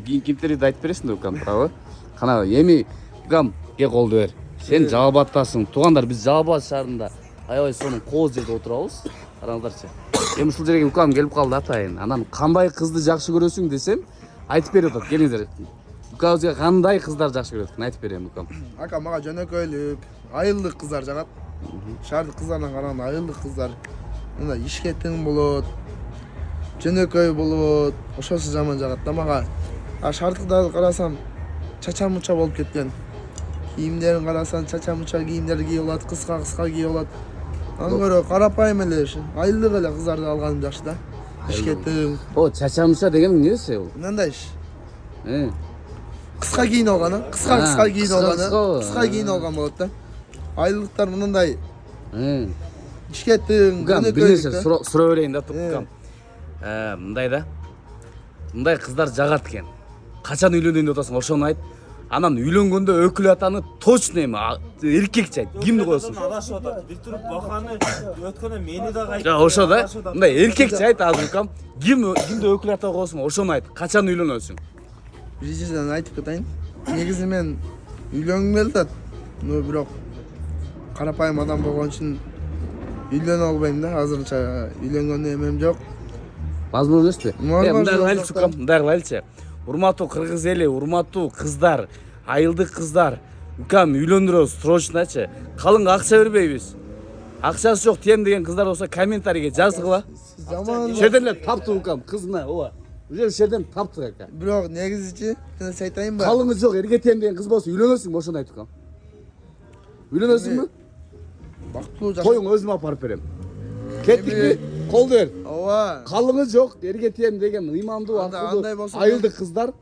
Кимтерди айтып бересиң да укам, туурабы? Кана эми укам ке колду бер. Сен Жалал Абадтасың. Туугандар, биз Жалал Абад шаарында аябай сонун кооз жерде отурабыз. Караңыздарчы. Эми ушул жерге укам келип калды атайын. Анан кандай кызды жакшы көрөсүң десем, айтып берип атат. Келиңиздер. Укабызга кандай кыздар жакшы көрөт экен, айтып берем укам. Ака мага жөнөкөйлүк, айылдык кыздар жагат. Шаардык кыздардан караганда айылдык кыздар мындай ишке тең болот, жөнөкөй болот, ошосу жаман жагат да мага. А шаардыктарды карасам чача-муча болуп кеткен. Кийимдерин карасаң чача-муча кийимдерди кийип алат, кыска кийип алат. Аны көрө карапайым эле айылдык эле кыздарды алганым жакшы да. Ишке тең. О, чачамча деген эмнеси бул? Мындай иш. Кыска кийинип алган, кыска кийинип алган, кыска кийинип алган болот да. Айылдыктар мындай ишке тең, жөнөкөйлүк суроо берейин да, укам. Мындай да. Мындай кыздар жагат экен. Качан үйлөнөйүн деп атасың, ошону айт. Анан үйлөнгөндө өкүл атаны точно эми эркекче кимди коесуң? Адашып атат. Бир туруп баканы өткөндө мени да кайтып. Ошо да. Мындай эркекче айт азыр укам. Кимди өкүл ата коесуң, ошону айт. Качан үйлөнөсүң? Биринчиден айтып кетейин. Негизи мен үйлөнгүм келип атат. Но бирок карапайым адам болгон үчүн үйлөнө албайм да. Азырынча үйлөнгөндө эмем жок. Возможно эмеспи? Мындай кылайлычы укам, мындай кылайлычы. Урматтуу кыргыз эли, урматтуу кыздар, айылдык кыздар, укам үйлөндүрөбүз срочночу. Калыңга акча бербейбиз. Акчасы жок тем деген кыздар болсо комментарийге жазгыла. Жаман. Жерден эле таптык укам, кызына, ооба. Уже жерден таптык ака. Бирок негизичи, мен сиз айтайынбы? Калыңы жок, эрге тем деген кыз болсо үйлөнөсүңбү, ошону айт укам. Үйлөнөсүңбү? Бактылуу жаш. Коюң өзүм алып барып берем. Кеттикпи? Колду бер. Ооба. Калыңы жок, эрге тем деген ыймандуу, акылдуу айылдык кыздар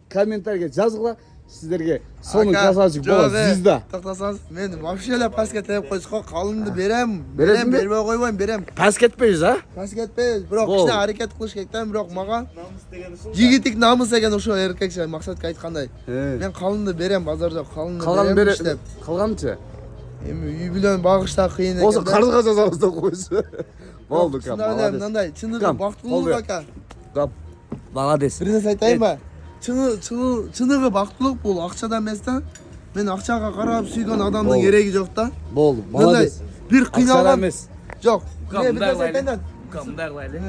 комментарийге жазгыла. Сиздерге сонун красавчик болот, звезда. Токтосоңуз, мен вообще эле пас кетип койсо, калымды берем. Бересиңби? Бербей койбойм, берем. Пас кетпейбиз, а? Пас кетпейбиз, бирок кичине аракет кылыш керек да, бирок мага Намыс деген ушул. жигитик намыс деген ошо эркекче максатка айткандай. Мен калымды берем, базар жок, калымды Калган берем иштеп. Калганчы? Эми үй бүлөнү багышта кыйын экен. Болсо карызга жазабыз деп койсу. Болду укам. Мындай чыныгы бактылуулук ака. Кап. Молодец. Бир нерсе айтайынбы? Чыныгы бактылык бул акчада эмес да. Мен акчага карап сүйгөн адамдын кереги жок да. Болду, молодец. Бир кыйналган жок. Укам, мындай кылайлы. Укам, мындай кылайлы.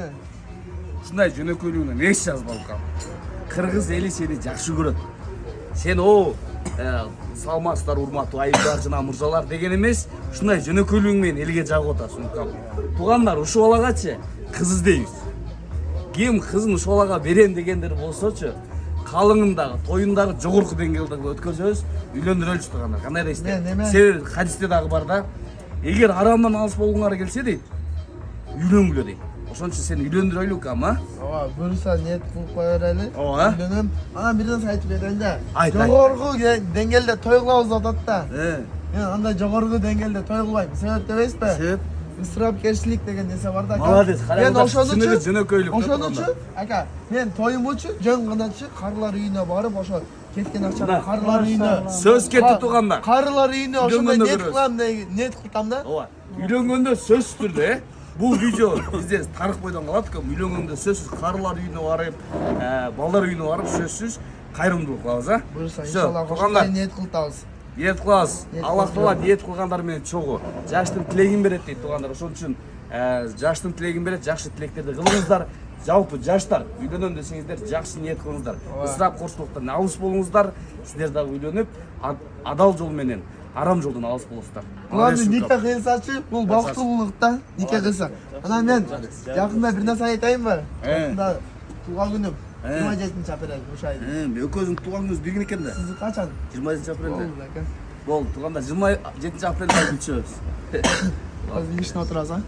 Ушундай жөнөкөйлүгүнөн эч жазбал укам. Кыргыз эли сени жакшы көрөт. Сен салмастар, урматтуу айылдар жана мырзалар деген эмес, ушундай жөнөкөйлүгүң менен элге жагып атасың укам. Туугандар, ушул балагачы кыз издейбиз. Ким кызын ушул балага берем дегендер болсочу, калыңындагы, тоюндагы жогорку деңгээлде өткөзөбүз, үйлөндүрөлүчү туугандар. Кандай дейсиздер? Себеби хадисте дагы бар да. Эгер арамдан алыс болгуңар келсе дейт, үйлөнгүлө дейт. Ошон үчүн сени үйлөндүрөлү укам, а? Ооба, буюрса ниет кылып кое берели. Ооба. Үйлөнөм. Анан бир нерсе айтып кетейин да. Айт. Жогорку деңгээлде той кылабыз деп атат да. Мен андай жогорку деңгээлде той кылбайм. Себеп дебейсизби? Себеп? Ысырапкерчилик деген нерсе бар да. Молодец. Мен Чыныгы жөнөкөйлүк. ошонучу, ака, мен тоюмучу жөн гыначы карылар үйүнө барып ошо кеткен акчаны карылар үйүнө. Сөз кетти туугандар. Карылар үйүнө ошондой Үйлөнгөндө нет көрөбүз. кылам, нет кылтам да. Ооба. Үйлөнгөндө сөзсүз түрдө, бул видео бизде тарых бойдон калат экен. Үйлөнгөндө сөзсүз карылар үйүнө барып, балдар үйүнө барып сөзсүз кайрымдуулук кылабыз, а? Буюрса, иншалла ошондой нет кылтабыз. Ниет кылабыз. Аллах Таала ниет кылгандар менен чогуу. Жаштын тилегин берет дейт туугандар. Ошон үчүн жаштын тилегин берет, жакшы тилектерди кылыңыздар. Жалпы жаштар үйлөнөм десеңиздер, жакшы ниет кылыңыздар. Ысырапкорчулуктан алыс болуңуздар. Сиздер дагы үйлөнүп, адал жол менен, арам жолдон алыс болосуздар. Главный нике кылсачы, бул бактылуулук да, нике кылса. Анан мен жакында бир нерсе айтайынбы? Жакында туулган күнүм 27 апрель ошо айдын. Экөөбүздүн туулган күнүбүз бир күн экен да. Сиздики качан? 27 апрелде. Болду ака. Болду, туугандар 27 апрелде күтүшөбүз. Азыр ишине отурабыз, а?